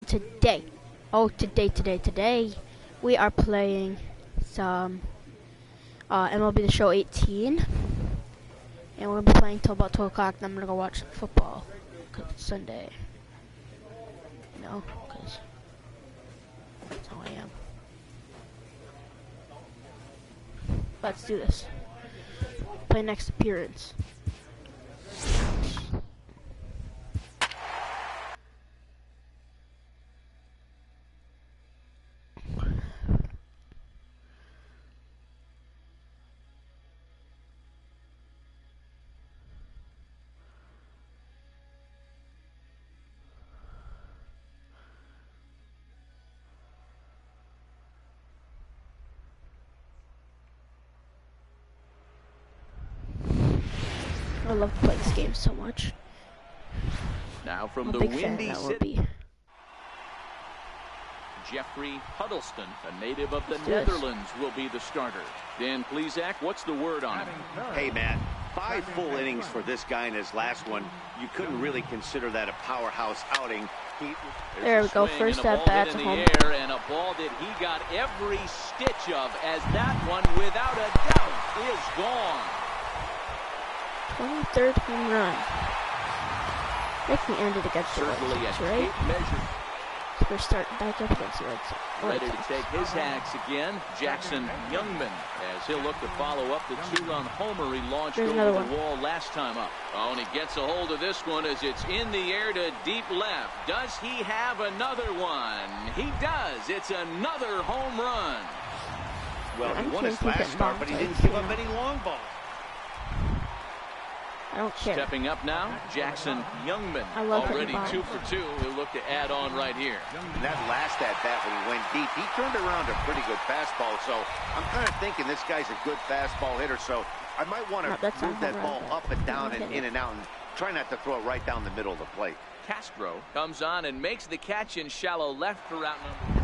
today we are playing some MLB The Show 18, and we're gonna be playing till about 12 o'clock. Then I'm gonna go watch football because it's Sunday. You know, because that's how I am. Let's do this. Play next appearance. I love to play this game so much. Now from the windy city, Jeffrey Huddleston, a native of the Netherlands, will be the starter. Dan Plesac, what's the word on him? Hey, Matt, 5 full innings for this guy in his last one. You couldn't really consider that a powerhouse outing. There we go, first at bat to home. Air, and a ball that he got every stitch of, as that one, without a doubt, is gone. 23rd home run. Makes me end it against the Red Sox, right? So we're starting back up against the Red Sox. Ready to take his hacks again, Jackson Youngman, as he'll look to follow up the 2-run homer he launched over the wall last time up. Oh, and he gets a hold of this one as it's in the air to deep left. Does he have another one? He does. It's another home run. Well, he won his last start, but he didn't give up any long balls. I don't care. Stepping up now, Jackson Youngman, already 2 for 2. He'll look to add on right here. And that last at-bat when he went deep, he turned around a pretty good fastball. So I'm kind of thinking this guy's a good fastball hitter. So I might want to move that ball up and down and in and out and try not to throw it right down the middle of the plate. Castro comes on and makes the catch in shallow left for out number.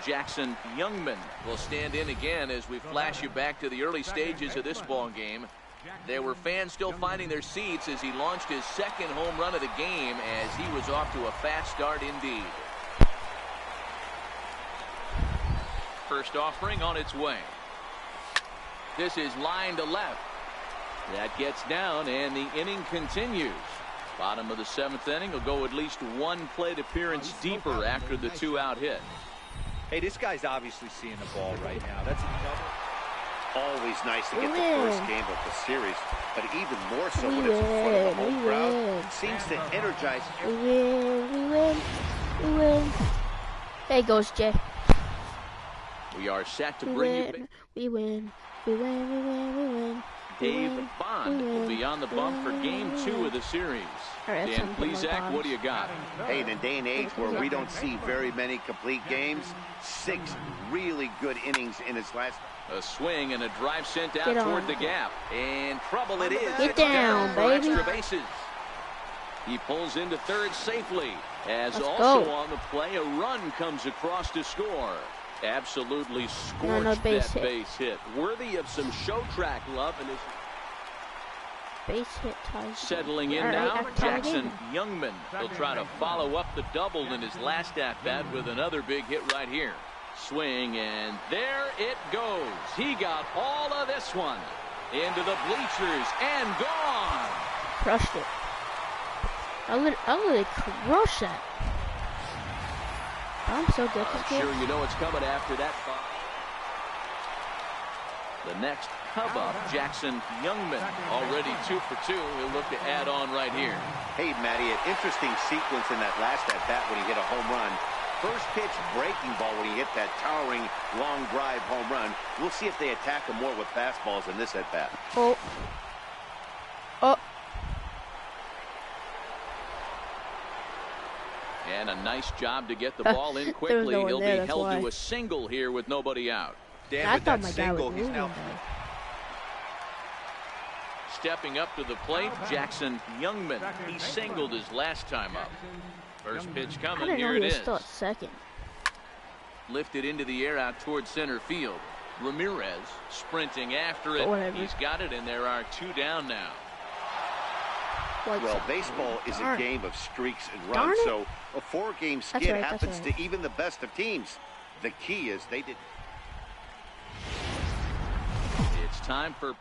Jackson Youngman will stand in again as we flash you back to the early stages of this ball game. There were fans still finding their seats as he launched his second home run of the game, as he was off to a fast start indeed. First offering on its way. This is line to left. That gets down, and the inning continues. Bottom of the 7th inning will go at least 1 plate appearance deeper after the 2-out hit. Hey, this guy's obviously seeing the ball right now. That's a double. Always nice to get the first game of the series, but even more so when it's in front of a home crowd. Seems to energize. We win. There goes Jay. We are set to bring you. We win. Dave Bond will be on the bump for game 2 of the series. Dan Plesac, what do you got? Hey, in a day and age where we don't see very many complete games, 6 really good innings in his last. A swing and a drive sent out toward the gap. And trouble it is. Get down, baby. Extra bases. He pulls into third safely. As also on the play, a run comes across to score. Absolutely scorched that base hit. Worthy of some show track love. And his base hit ties. Settling in now, Jackson Youngman. He'll try to follow up the double in his last at-bat with another big hit right here. Swing, and there it goes. He got all of this one into the bleachers and gone. Crushed it. I literally crushed that. I'm so good. Sure, you know it's coming after that. The next up, Jackson Youngman, already 2 for 2. He'll look to add on right here. Hey, Matty, an interesting sequence in that last at-bat when he hit a home run. First pitch breaking ball when he hit that towering long drive home run. We'll see if they attack him more with fastballs in this at-bat. Oh. And a nice job to get the ball in quickly. He'll be held to a single here with nobody out. Damn it, that single, he's now. Stepping up to the plate, Jackson Youngman. He singled his last time up. First pitch coming, here it is. Still at second. Lifted into the air out towards center field. Ramirez sprinting after it. He's got it, and there are 2 down now. Well, baseball is a game of streaks and Darn runs, it. so a 4-game skid right, happens right. to even the best of teams. The key is they did. It's time for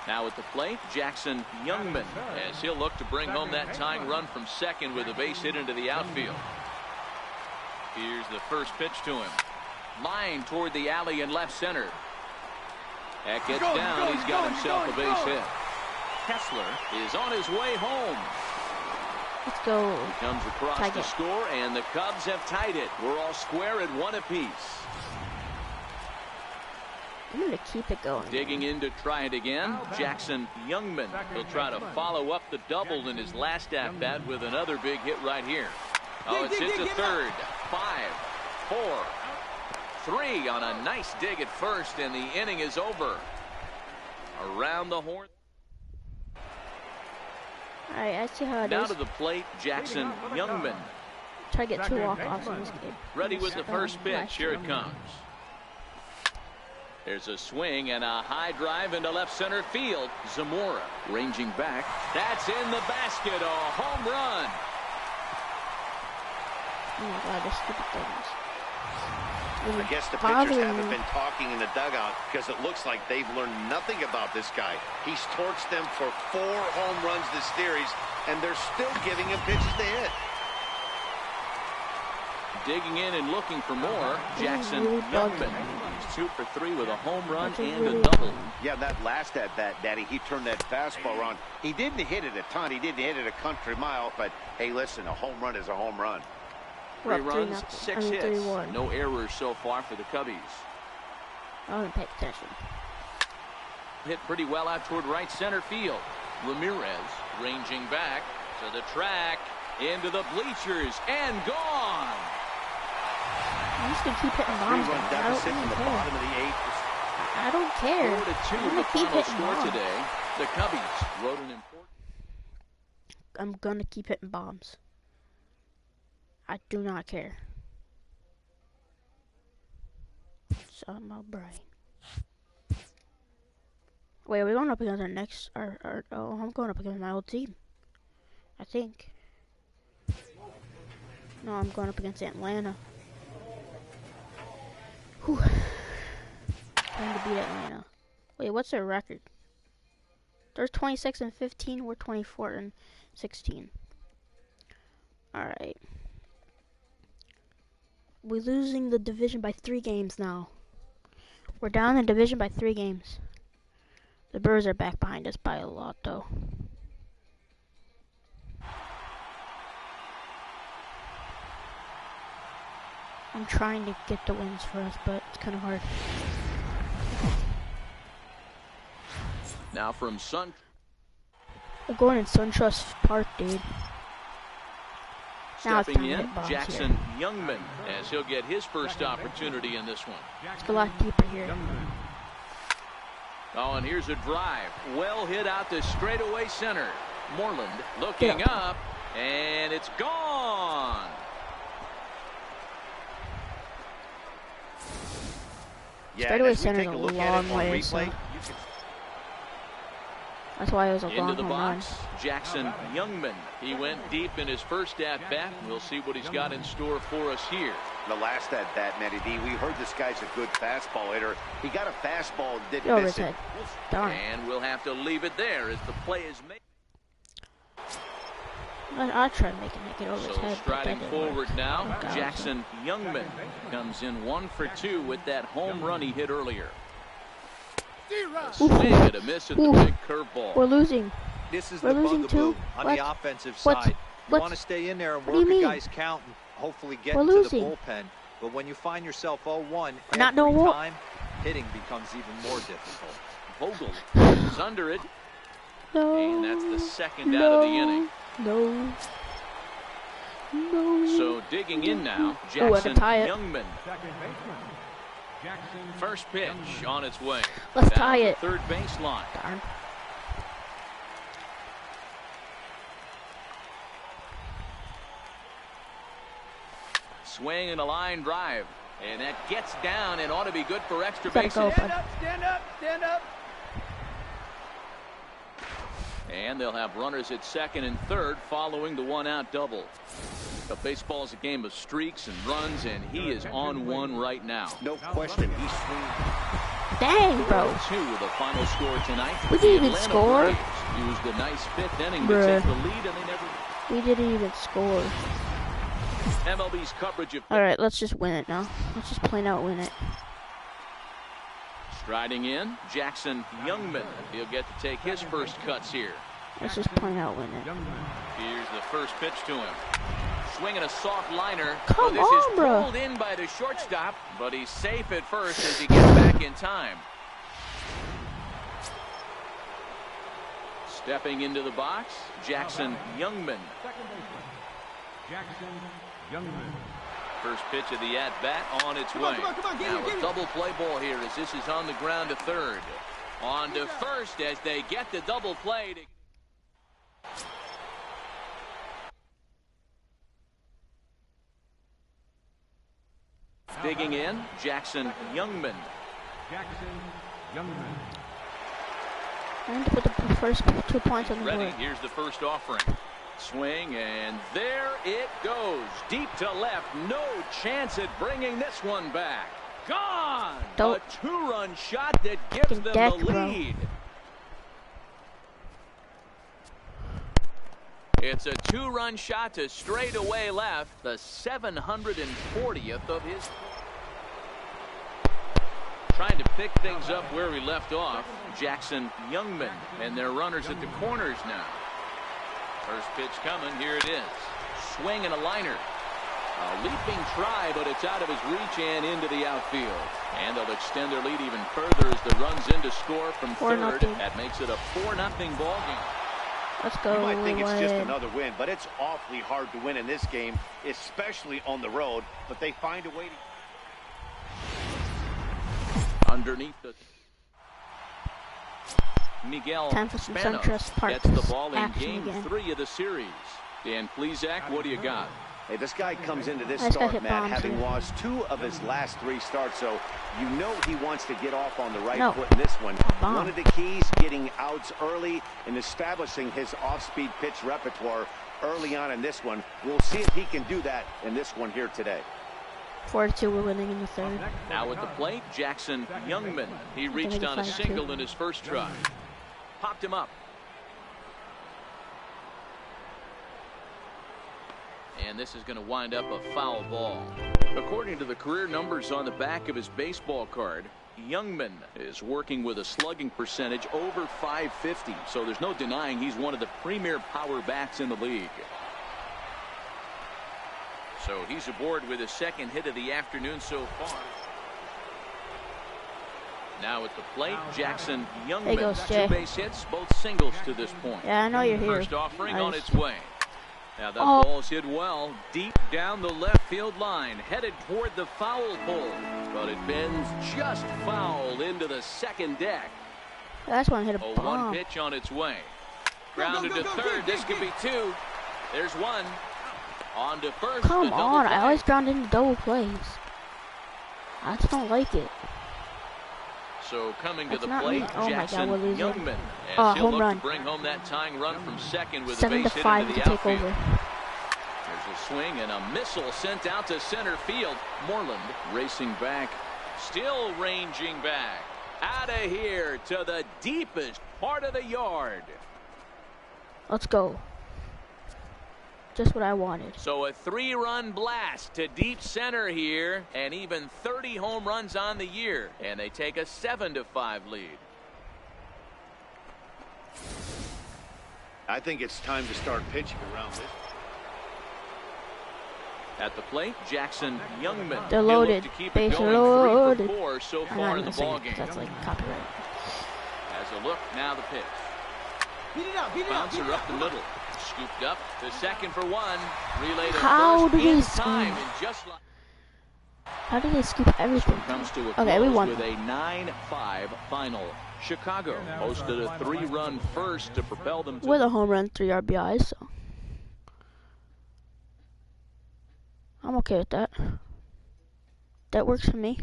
now at the plate, Jackson Youngman, as he'll look to bring home that tying run from second with a base hit into the outfield. Here's the first pitch to him. Line toward the alley in left center. That gets down. He's got himself a base hit. Kessler is on his way home. Let's go. He comes across to score, and the Cubs have tied it. We're all square at 1 apiece. I'm going to keep it going. Digging in to try it again, Jackson Youngman. He'll try to follow up the double in his last at-bat with another big hit right here. Oh, it's hit to third. 5, 4, 3 on a nice dig at first, and the inning is over. Around the horn. All right, I see how it now is. to the plate, Jackson Youngman. Try to get 2 walk-offs in this game. Ready with the first pitch. Here it comes. There's a swing and a high drive into left center field. Zamora ranging back. That's in the basket. A home run. Oh my God, this stupid things. I guess the pitchers haven't been talking in the dugout because it looks like they've learned nothing about this guy. He's torched them for 4 home runs this series, and they're still giving him pitches to hit. Digging in and looking for more, Jackson Youngman. He's 2 for 3 with a home run and a double. Yeah, that last at-bat, Daddy, he turned that fastball around. He didn't hit it a ton. He didn't hit it a country mile, but hey, listen, a home run is a home run. 3 runs, 6 hits. No errors so far for the Cubbies. I didn't pay attention. Hit pretty well out toward right center field. Ramirez ranging back to the track, into the bleachers, and gone. I'm just going to keep hitting bombs. I don't care. 4-2 I'm the keep final hitting score bombs. today. The Cubbies wrote an important. I'm going to keep hitting bombs. I do not care. It's on my brain. Wait, are we going up against our next? Oh, I'm going up against my old team. I think. No, I'm going up against Atlanta. Whew. Trying to beat Atlanta. Wait, what's their record? They're 26-15. We're 24-16. All right. We're losing the division by 3 games now. We're down the division by 3 games. The Brewers are back behind us by a lot, though. I'm trying to get the wins for us, but it's kind of hard. Now from Sun. We're going in SunTrust Park, dude. Stepping in, Jackson Youngman, as he'll get his first opportunity in this one. Let's go a lot deeper here. Oh, and here's a drive. Well hit out to straightaway center. Moreland looking up, and it's gone. Yeah, straightaway center is a long way. So. That's why it was a long Into the box, run. Jackson Youngman. He went deep in his first at-bat. We'll see what he's got in store for us here. The last at-bat, Matty D, we heard this guy's a good fastball hitter. He got a fastball and didn't miss it. Darn. And we'll have to leave it there as the play is made. I'll try to make it over his head. Striding forward now, Jackson Youngman comes in 1 for 2 with that home run he hit earlier. Swing and a miss at the big curveball. We're losing. This is We're the losing bugaboo too. on What? the offensive What? side. You What? want to stay in there and What do you work a mean? guy's count and hopefully get We're into losing. the bullpen. But when you find yourself 0-1 Not every no time, hitting becomes even more difficult. Vogel is under it, No. and that's the second out of the inning. No. No. So digging in now, I Jackson can tie it. Youngman. First pitch on its way. Let's Down tie the it. third baseline. Darn. Swing and a line drive. And that gets down and ought to be good for extra Gotta bases. go, bud. Stand up, stand up, stand up. And they'll have runners at second and third following the one-out double. But baseball is a game of streaks and runs, and he is on one right now. No question, he's swinging. Dang, bro. 4-2 with the final score tonight. We didn't even score. Used a nice fifth inning to take the lead, and they never. We didn't even score. MLB's coverage of. All right, let's just win it now. Let's just plain out win it. Striding in, Jackson Youngman. He'll get to take his first cuts here. Let's just plain out win it. Here's the first pitch to him. Swinging a soft liner. Come this on, is bro. pulled in by the shortstop, but he's safe at first as he gets back in time. Stepping into the box, Jackson Youngman. Jackson Youngman. First pitch of the at-bat on its way. Now a double play ball here as this is on the ground to third. On to first as they get the double play. Digging in, Jackson Youngman. Jackson Youngman. And to put the first 2 points on the Ready, board. here's the first offering. Swing, and there it goes. Deep to left. No chance at bringing this one back. Gone! Don't. A two-run shot that gives them deck, the lead. bro. It's a two-run shot to straightaway left. The 740th of his. Trying to pick things up where we left off. Jackson Youngman, and their runners at the corners now. First pitch coming, here it is. Swing and a liner. A leaping try, but it's out of his reach and into the outfield. And they'll extend their lead even further as the runs in to score from third. 4-0. That makes it a 4-0 ball game. Let's go. You might think it's just win. another win, but it's awfully hard to win in this game, especially on the road. But they find a way to. Underneath the. Miguel Time for some Spanos SunTrust Park gets the ball in action game again. 3 of the series. Dan Plesac, what do you got? Hey, this guy comes into this This guy start, hit Matt, bombs having here. lost 2 of his last 3 starts, so you know he wants to get off on the right No. foot in this one. Bomb. One of the keys, getting outs early and establishing his off-speed pitch repertoire early on in this one. We'll see if he can do that in this one here today. 4-2, we're winning in the third. Now at the plate, Jackson Youngman. He reached on a 5-2. single in his first try. Popped him up. And this is going to wind up a foul ball. According to the career numbers on the back of his baseball card, Youngman is working with a slugging percentage over .550. So there's no denying he's one of the premier power bats in the league. So he's aboard with his second hit of the afternoon so far. Now at the plate, Jackson Youngman. There goes Jay. 2 base hits, both singles to this point. Yeah, I know you're here. First offering on Nice. its way. Now that Oh. ball's hit well, deep down the left field line, headed toward the foul pole. But it bends just foul into the second deck. That's one hit a A bomb. 1 pitch on its way. Grounded to third. This could be 2. There's 1. On to first. Come the double on, play. I always ground into double plays. I just don't like it. So coming to That's the not plate, me. Oh my God, Jackson we're losing. Youngman. As Oh, he'll home look run. to bring home that tying run from second with a 7 to base hit 5 into to the take outfield. over. There's a swing and a missile sent out to center field. Moreland racing back, still ranging back. Out of here to the deepest part of the yard. Let's go. Just what I wanted. So a 3-run blast to deep center here, and even 30 home runs on the year, and they take a 7-5 lead. I think it's time to start pitching around this. At the plate, Jackson Youngman. They're He'll look loaded. to keep it Base going loaded. 3 for 4 so I'm far not in even the saying ball it, game. 'cause that's like copyright. As a look, now the pitch. Beat it out, beat it out, beat Bouncer it up the middle. Scooped up to second for 1. Relay to How first did he in scoop? time. And just like How did they scoop everything? comes to a Okay, we close won. with a 9-5 final. Chicago posted a 3-run first to propel them to With a home run, 3 RBIs, so I'm okay with that. That works for me.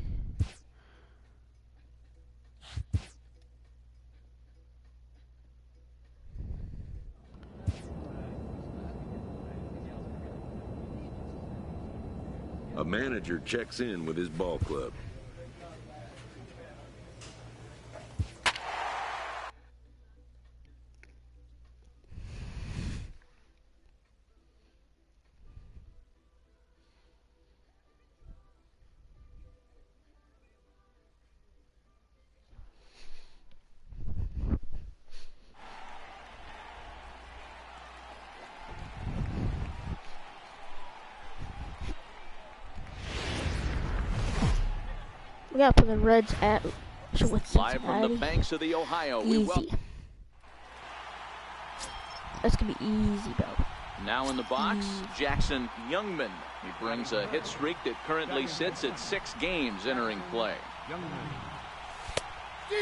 A manager checks in with his ball club. We gotta put the Reds at Live from the banks of the Ohio. Easy. That's gonna be easy, bro. Now in the box, Jackson Youngman. He brings a hit streak that currently sits at 6 games entering play.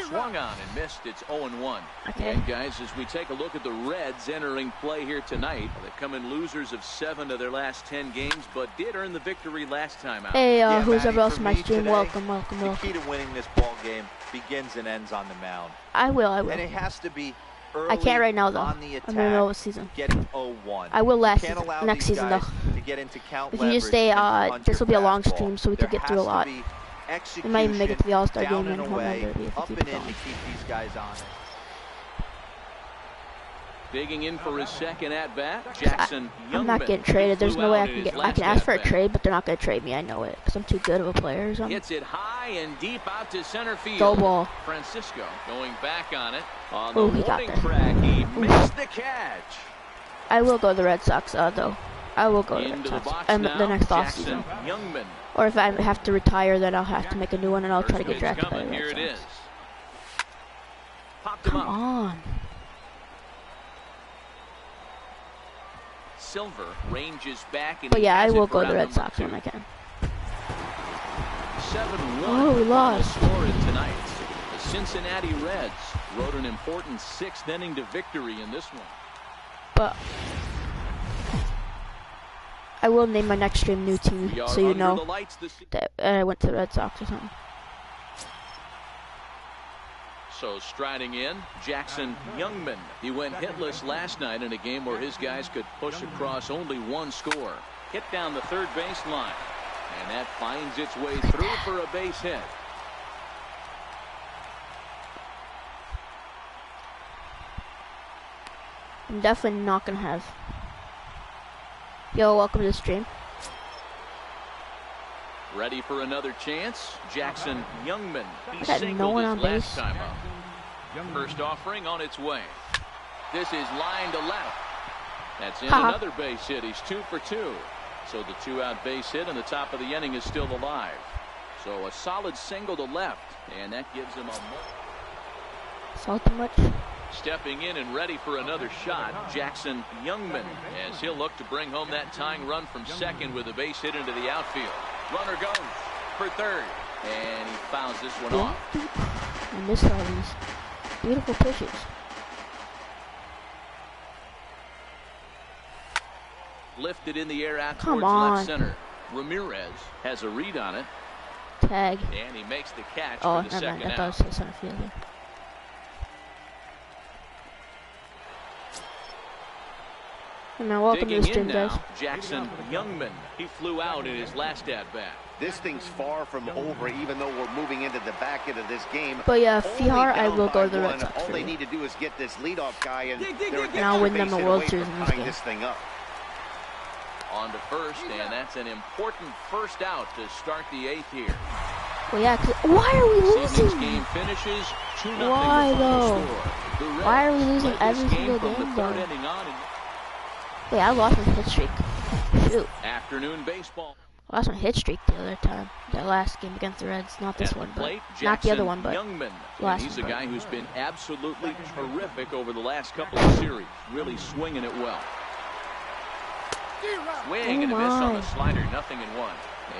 Swung on and missed. It's 0-1. Okay. And guys, as we take a look at the Reds entering play here tonight, they've come in losers of 7 of their last 10 games, but did earn the victory last time out. Hey, Yeah, who's Matty, ever else for in my me stream? today, Welcome. The key to winning this ball game begins and ends on the mound. I will. And it has to be early I can't right now though. on the I'm in the middle of the attack, season. getting 0-1. I will You can't allow next these season guys though. to get into count If you just leverage stay, and punch this your will be a long fastball. stream, so we There could get through a has to lot. be We might even make it to the All-Star down game and and away, November if we up keep and it in going. to keep these guys honest. Digging in for his second at bat, Jackson Youngman. I'm not getting traded. There's no way I can get. I can ask for a at-bat. trade, but they're not gonna trade me. I know it because I'm too good of a player or something. Hits it high and deep out to center field. Go ball. Francisco going back on it. On Ooh, the he got warning there. track, he missed the catch. I will go to the Red Sox though. I will go to the Red Into the Sox. box The now, next off Jackson season. Youngman. Or if I have to retire, then I'll have to make a new one, and I'll try to First get pitch drafted by the coming. Here Red it Sox. is. Popped him Come up. on. Silver ranges back, and But he yeah, I has it will for go to the round Red number Sox 2. when I can. 7-1. Oh, we lost. Score in tonight. The Cincinnati Reds rode an important 6th inning to victory in this one. But I will name my next stream New Team, We are so you under know the lights this that I went to the Red Sox or something. So striding in, Jackson Youngman. He went hitless last night in a game where his guys could push across only one score. Hit down the third base line. And that finds its way through for a base hit. I'm definitely not gonna have. Yo, welcome to the stream. Ready for another chance. Jackson Youngman. He I got singled no one his on last base. time up. First offering on its way. This is line to left. That's in another base hit. He's 2 for 2. So the 2-out base hit in the top of the inning is still alive. So a solid single to left, and that gives him a Salt too much. stepping in and ready for another shot. Jackson Youngman, as he'll look to bring home that tying run from second with a base hit into the outfield. Runner goes for third, and he fouls this one off. I missed all these beautiful pitches. Lifted in the air out Come towards on. left center. Ramirez has a read on it, Tag. and he makes the catch Oh, for the never mind. second I thought out. it was center fielder. Hey man, welcome to the Digging stream, in guys. now, Jackson Youngman. He flew out in his last at-bat. This thing's far from over, even though we're moving into the back end of this game. But yeah, Only FR, I down will go by to the Red one. Sox All for they you. need to do is get this leadoff guy, and they're And I'll win them a base hit World away Series from in this tying game. this thing up. On to first, and that's an important first out to start the 8th here. Well, yeah, 'cause why are we This evening's losing? game finishes 2-0 Why, the final though? score. The Reds Why are we losing led this every single from game, the third though? inning on, and Wait, I lost my hit streak. Shoot. afternoon baseball. I lost my hit streak the other time. That last game against the Reds. Not this At one, the but plate, not the other Jackson one, but Youngman. last He's one, a but- guy who's been absolutely terrific over the last couple of series. Really swinging it well. Swing and a miss on the slider, 0-1.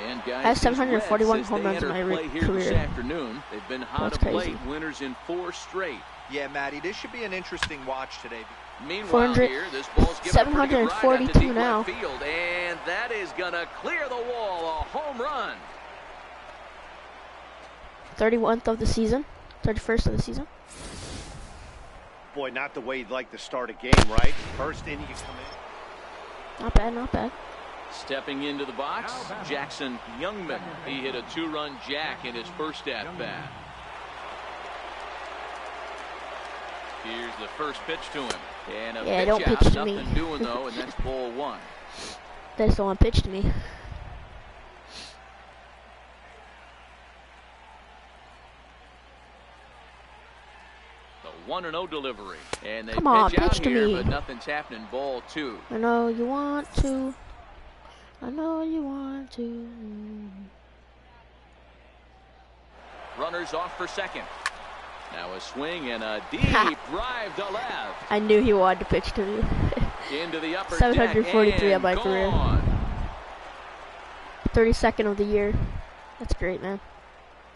And guys, I have 741 Reds, as home they runs in enter my play here this career. afternoon. They've been hot That's of crazy. late, winners in 4 straight. Yeah, Matty, this should be an interesting watch today. Meanwhile, 400 here, this ball's given a pretty good ride out to 742 deep now. left field, and that is going to clear the wall. A home run. 31st of the season. 31st of the season. Boy, not the way you'd like to start a game, right? First inning, you come in. Not bad, not bad. Stepping into the box, Jackson Youngman. He hit a 2-run jack in his first at-bat. Here's the first pitch to him. And a pitch don't out, pitch to nothing me. doing though, and that's ball 1. They just don't want to pitch to me. The 1-0 delivery. And they Come on, pitch out pitch to here, me. but nothing's happening. Ball 2. I know you want to. I know you want to. Runners off for second. Now a swing and a deep drive to left. I knew he wanted to pitch to me. Into the upper 743 deck of my and career. gone. 32nd of the year. That's great, man.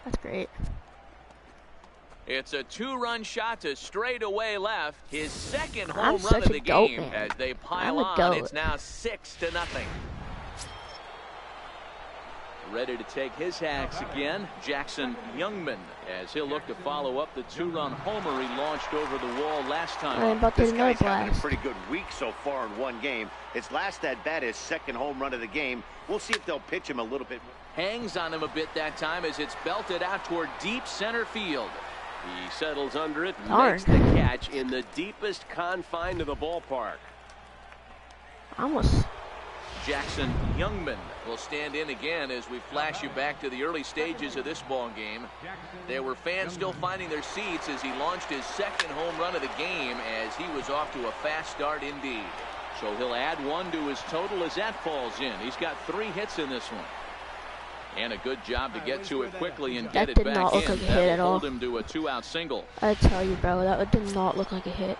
That's great. It's a 2-run shot to straightaway left. His second I'm home run such of a the goat, game man. as they pile I'm a on. goat. It's now 6-0. Ready to take his hacks again, Jackson Youngman, as he'll look to follow up the 2-run homer he launched over the wall last time. I'm about to This get another guy's having a blast. pretty good week so far in one game. His last at-bat, his second home run of the game. We'll see if they'll pitch him a little bit. Hangs on him a bit that time as it's belted out toward deep center field. He settles under it, Darn. makes the catch in the deepest confine of the ballpark. Almost. Jackson Youngman will stand in again as we flash you back to the early stages of this ball game. There were fans still finding their seats as he launched his second home run of the game as he was off to a fast start indeed. So he'll add 1 to his total as that falls in. He's got 3 hits in this one. And a good job to get to it quickly and get That it did back not look in. like a That hit will at all. hold him to a 2-out single. I tell you, bro, that did not look like a hit.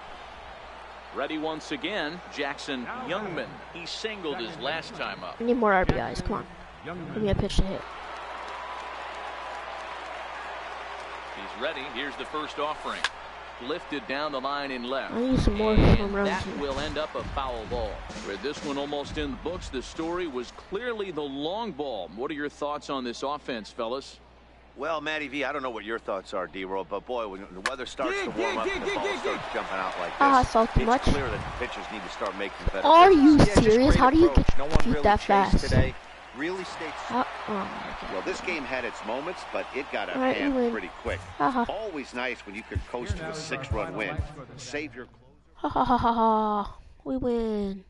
Ready once again, Jackson Youngman. He singled his last time up. I need more RBIs. Come on. Give me a pitch to hit. He's ready. Here's the first offering. Lifted down the line in left. I need some more And home runs that here. will end up a foul ball. With this one almost in the books, the story was clearly the long ball. What are your thoughts on this offense, fellas? Well, Matty V, I don't know what your thoughts are, D-Roll, but boy, when the weather starts to warm up and the ball starts jumping out like this, salty it's much. clear that the pitchers need to start making better Are pitches. you Yeah, just serious? great How do you approach. get No one feet really that chased fast? today. Really stayed. Oh my God. Well, this game had its moments, but it got out All right, of hand you win. pretty quick. Ha-ha. Always nice when you can coast to a 6-run win. Save your Ha ha ha ha ha. We win.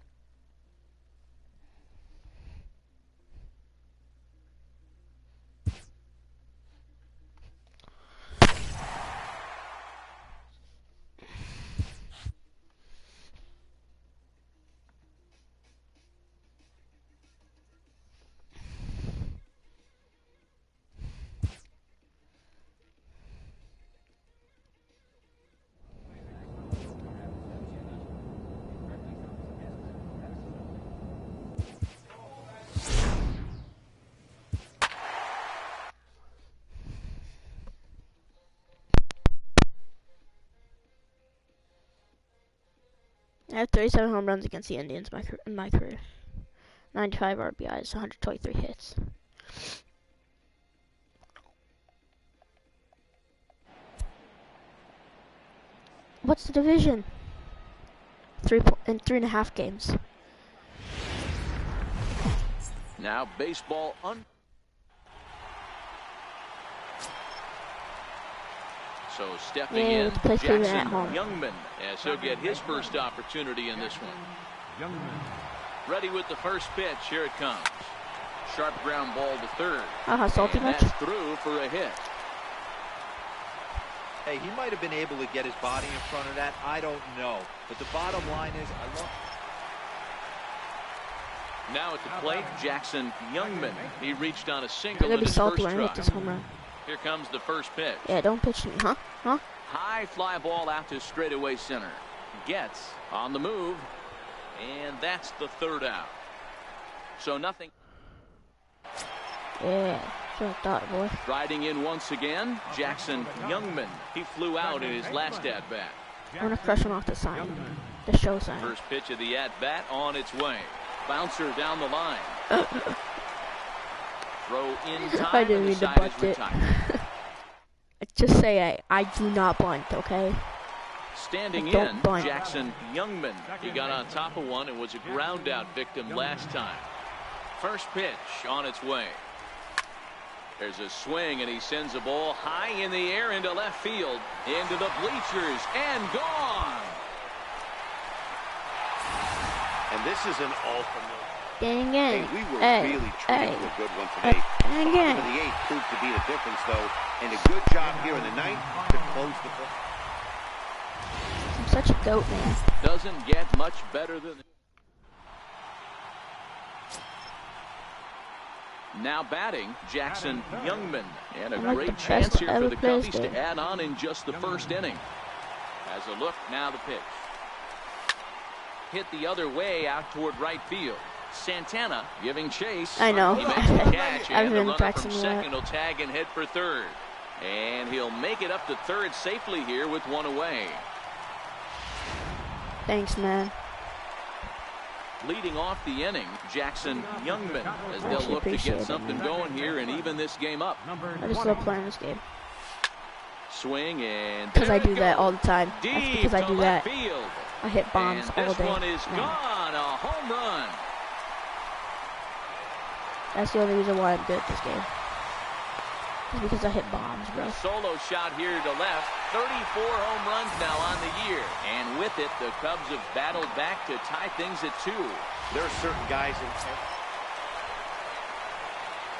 I have 37 home runs against the Indians in my career. 95 RBIs, 123 hits. What's the division? In 3.5 games. Now baseball So stepping Yeah, in, let's play Cleveland Jackson at home. Youngman, as he'll get his first opportunity in this one. Ready with the first pitch. Here it comes. Sharp ground ball to third. Salty And much? that's through for a hit. Hey, he might have been able to get his body in front of that. I don't know. But the bottom line is, I love. Now at the plate, Jackson Youngman. He reached on a single I'm gonna in be his salty first when I hit try. this home run. Here comes the first pitch. Yeah, don't pitch to me, huh? Huh? High fly ball out to straightaway center. Gets on the move, and that's the third out. So nothing. Yeah, sure thought, boy. Riding in once again, Jackson Youngman. He flew out in his last at-bat. I'm gonna crush him off the sign. The show sign. First pitch of the at-bat on its way. Bouncer down the line. Throw in time, I didn't and the mean to side is bunt it. retired. Just say I do not bunt, okay? Standing Don't in, bunt. Jackson Youngman. He got on top of one and was a ground out victim last time. First pitch on its way. There's a swing, and he sends a ball high in the air into left field, into the bleachers, and gone. And this is an all-familiar. Dang it. Hey, we were really treated to a good one today. Dang it. Bottom of the 8th proved to be the difference, though, and a good job here in the 9th to close the book. I'm such a goat, man. Doesn't get much better than. Now batting, Jackson Youngman. And a great chance here for the Cubbies to add on in just the first inning. Has a look, now the pitch. Hit the other way out toward right field. Santana giving chase. I know. He makes the catch, I've and the been runner practicing from a second lot. will tag and head for third. And he'll make it up to third safely here with one away. Thanks, man. Leading off the inning, Jackson Youngman, as they'll look to get something going here and even this game up. I just love playing this game. Swing, and because I do that all the time. That's because I do that. Field. I hit bombs all This day. one is gone, a home run. That's the only reason why I'm good at this game. It's because I hit bombs, bro. A solo shot here to left. 34 home runs now on the year. And with it, the Cubs have battled back to tie things at 2. There are certain guys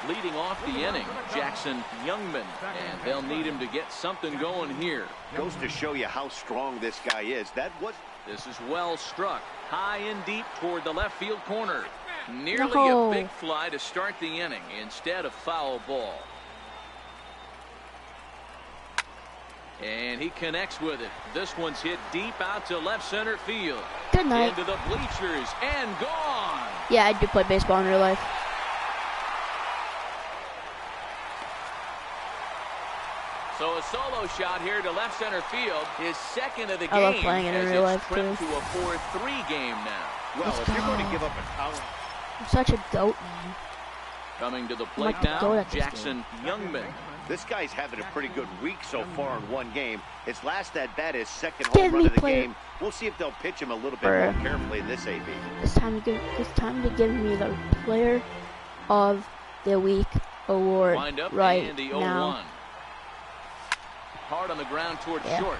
in. Leading off the inning, Jackson Youngman, and they'll need him to get something going here. Goes to show you how strong this guy is. This is well struck, high and deep toward the left field corner. Nearly No. a big fly to start the inning instead of foul ball. And he connects with it. This one's hit deep out to left center field. Good night. Into the bleachers and gone. Yeah, I do play baseball in real life. So a solo shot here to left center field. His second of the game. I love playing it in as real it's life, trimmed too. to a 4-3 game now. Well, Let's if you're going to go. give up a talent. I'm such a goat, man. Coming to the plate like to go now, at this Jackson Youngman. This guy's having a pretty good week so far in one game. His last at bat is second Give home run me of the player. game. We'll see if they'll pitch him a little bit Bruh. more carefully in this AB. It's time to give me the Player of the Week award Wind up right and the 0-1. now. Hard on the ground toward short.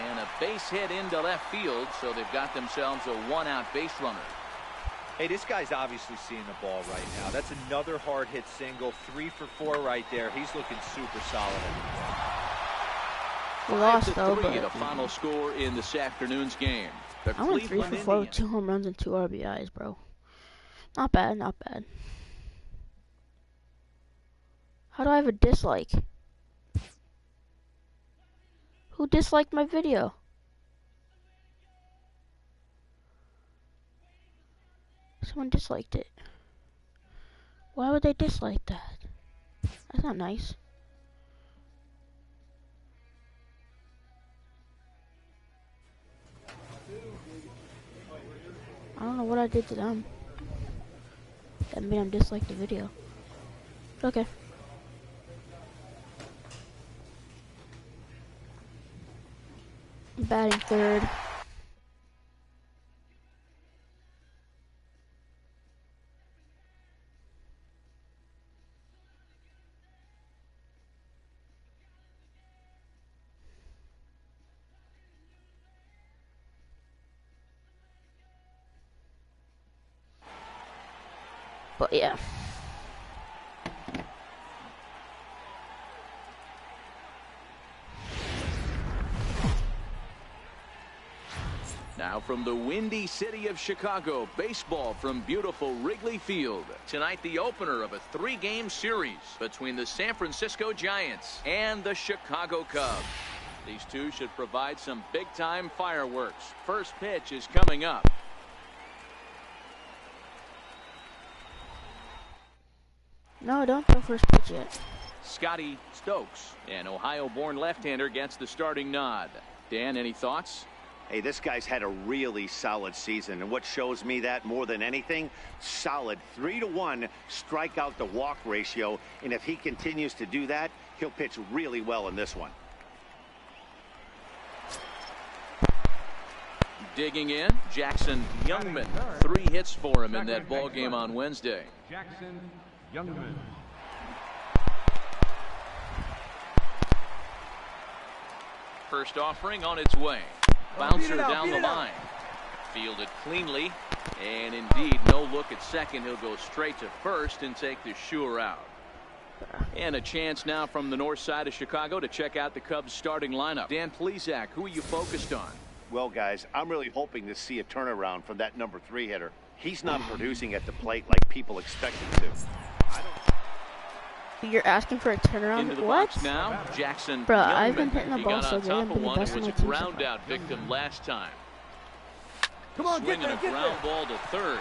And a base hit into left field, so they've got themselves a one-out base runner. Hey, this guy's obviously seeing the ball right now. That's another hard hit single. 3 for 4 right there. He's looking super solid. We lost though, 5-3 but the final score in this afternoon's game. The I went 3 for Cleveland 4 with Indians. 2 home runs and 2 RBIs, bro. Not bad, not bad. How do I have a dislike? Who disliked my video? Someone disliked it. Why would they dislike that? That's not nice. I don't know what I did to them that made them dislike the video. Okay. Batting third. But yeah. Now from the windy city of Chicago, baseball from beautiful Wrigley Field. Tonight, the opener of a 3-game series between the San Francisco Giants and the Chicago Cubs. These two should provide some big-time fireworks. First pitch is coming up. No, don't throw first pitch yet. Scotty Stokes, an Ohio-born left-hander, gets the starting nod. Dan, any thoughts? Hey, this guy's had a really solid season, and what shows me that more than anything, solid 3-to-1 strikeout to walk ratio, and if he continues to do that, he'll pitch really well in this one. Digging in, Jackson Youngman. 3 hits for him in that ball game on Wednesday. Jackson Youngman. First offering on its way. Bouncer down the line. Fielded cleanly. And indeed, no look at second. He'll go straight to first and take the sure out. And a chance now from the north side of Chicago to check out the Cubs starting lineup. Dan Plesac, who are you focused on? Well, guys, I'm really hoping to see a turnaround from that number 3 hitter. He's not producing at the plate like people expect him to. You're asking for a turnaround? Into the what? Box now, Jackson Bro, Youngman. I've been hitting the He ball got so on good. top I've of been the one best and on was my a team so ground far. out victim last time. Come on, Swinging get a there, ground ball to third.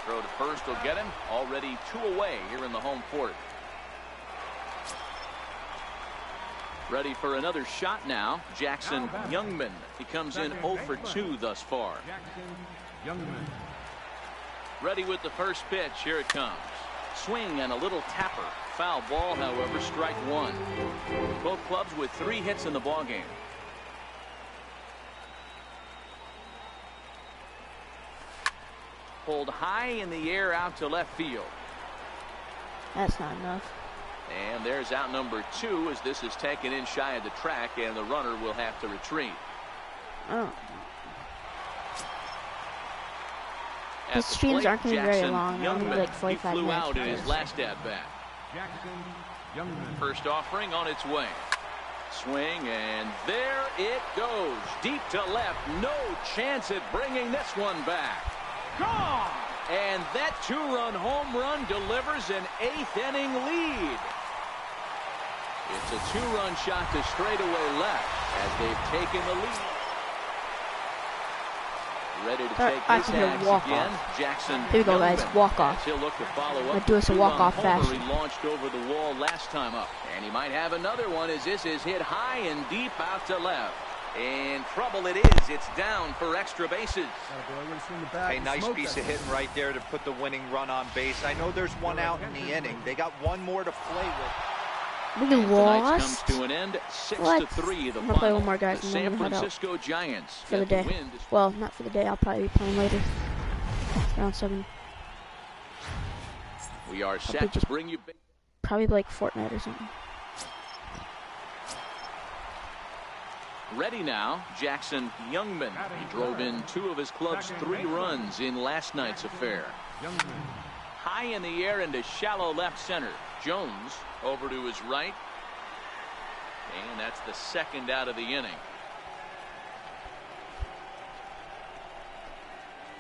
Throw to first will get him. Already 2 away here in the home fourth. Ready for another shot now, Jackson Youngman. He comes in 0 for 2 thus far. Jackson Youngman. Ready with the first pitch. Here it comes. Swing and a little tapper. Foul ball, however, strike 1. Both clubs with 3 hits in the ball game. Pulled high in the air out to left field. That's not enough. And there's out number 2 as this is taken in shy of the track, and the runner will have to retreat. Oh. At These the streams plate, aren't going to be very Jackson long. They're only Youngman. like 45 he flew minutes. out in his last at bat. Jackson Youngman. First offering on its way. Swing, and there it goes. Deep to left. No chance at bringing this one back. Gone! And that 2-run home run delivers an 8th inning lead. It's a 2-run shot to straightaway left as they've taken the lead. Ready to take this axe walk again. off. Jackson Here we go, guys. Youngman. Walk off. He'll look to follow up. Let's do us a walk-off fashion. He launched over the wall last time up. And he might have another one as this is hit high and deep out to left. In trouble it is. It's down for extra bases. A nice piece of hitting right there to put the winning run on base. I know there's 1 out in the inning. They got 1 more to play with. We Tonight's lost. comes to an end. 6-3 the I'm gonna play final. one more, guys, The and then San we'll head out Francisco Giants for the get day. win. Well, not for the day. I'll probably be playing later. Round 7. We are set to just- bring you back. Probably like Fortnite or something. Ready now, Jackson Youngman. He drove in 2 of his club's 3 runs in last night's affair. Youngman. High in the air into shallow left center. Jones over to his right. And that's the 2nd out of the inning.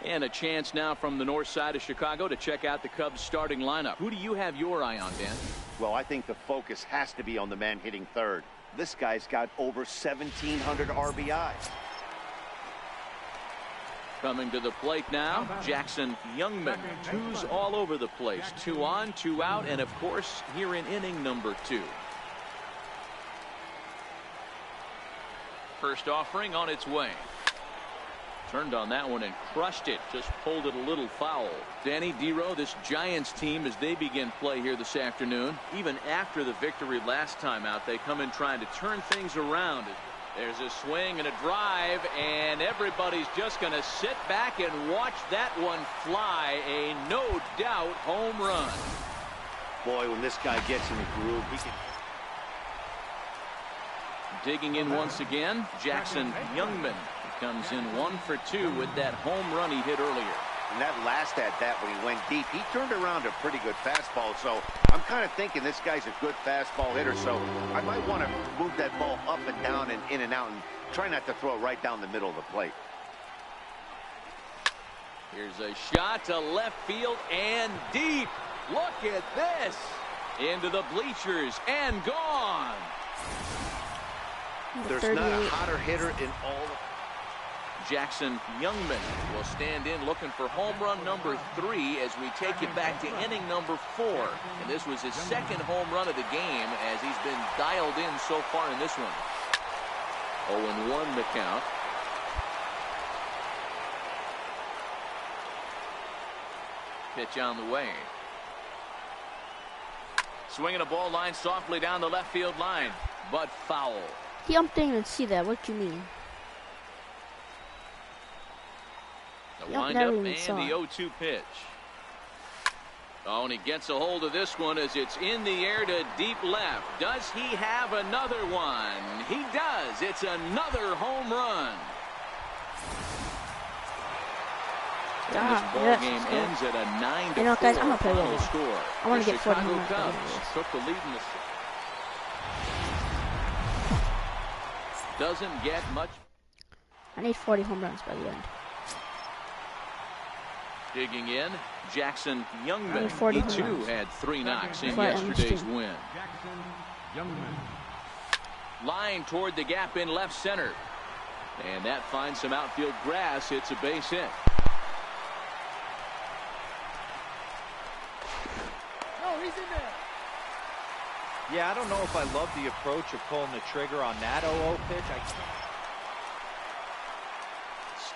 And a chance now from the north side of Chicago to check out the Cubs starting lineup. Who do you have your eye on, Dan? Well, I think the focus has to be on the man hitting third. This guy's got over 1,700 RBI. Coming to the plate now, Jackson Youngman. 2s all over the place. 2 on, 2 out, and of course, here in inning number 2. First offering on its way. Turned on that one and crushed it. Just pulled it a little foul. Danny Dero, this Giants team, as they begin play here this afternoon, even after the victory last time out, they come in trying to turn things around. There's a swing and a drive, and everybody's just going to sit back and watch that one fly. A no-doubt home run. Boy, when this guy gets in the groove, he can... Digging in once again, Jackson Youngman. He comes in 1 for 2 with that home run he hit earlier. And that last at bat when he went deep, he turned around a pretty good fastball. So I'm kind of thinking this guy's a good fastball hitter. So I might want to move that ball up and down and in and out and try not to throw it right down the middle of the plate. Here's a shot to left field and deep. Look at this. Into the bleachers and gone. There's not a hotter hitter in all of... Jackson Youngman will stand in looking for home run number 3 as we take you back to inning number 4. And this was his 2nd home run of the game as he's been dialed in so far in this one. 0-1 the count. Pitch on the way. Swinging a ball line softly down the left field line, but foul. Yeah, I didn't even see that. What do you mean? The Yep, windup never and even saw the it. 0-2 pitch. Oh, and he gets a hold of this one as it's in the air to deep left. Does he have another one? He does. It's another home run. And this ball game ends at a 9-4 You know, guys, I'm gonna play final with it. score. I want The to get 40 Chicago home runs by the end Cubs of this. took the lead in the doesn't get much. I need 40 home runs by the end. Digging in, Jackson I Youngman. need 40 He home too runs. had 3 knocks in Before I end the yesterday's stream. win. Jackson Youngman. Line toward the gap in left center. And that finds some outfield grass. It's a base hit. No, he's in there. Yeah, I don't know if I love the approach of pulling the trigger on that 0-0 pitch.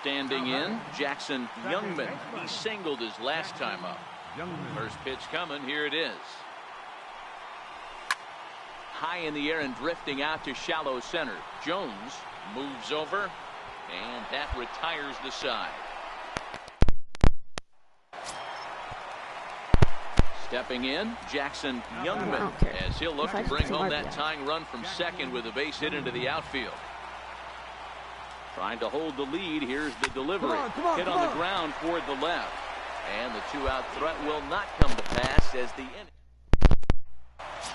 Standing in, Jackson Youngman. He singled his last time up. Youngman. First pitch coming. Here it is. High in the air and drifting out to shallow center. Jones moves over, and that retires the side. Stepping in, Jackson Youngman, as he'll look to bring home that tying run from second with a base hit into the outfield. Trying to hold the lead. Here's the delivery. Hit on the ground toward the left. And the 2-out threat will not come to pass as the inning.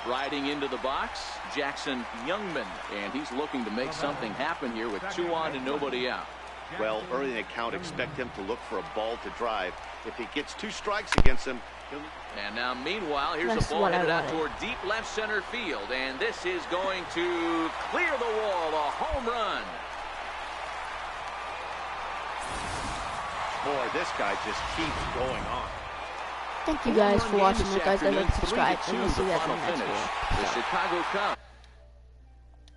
Riding into the box, Jackson Youngman. And he's looking to make something happen here with 2 on and nobody out. Well, early in the count, expect him to look for a ball to drive. If he gets 2 strikes against him, he'll... And now, meanwhile, here's That's a ball what I headed out wanted. toward deep left center field. And this is going to clear the wall. A home run. Boy, this guy just keeps going on. Thank you guys for watching. Guys, like, subscribe, and we'll see you guys in the next video. The Chicago Cubs.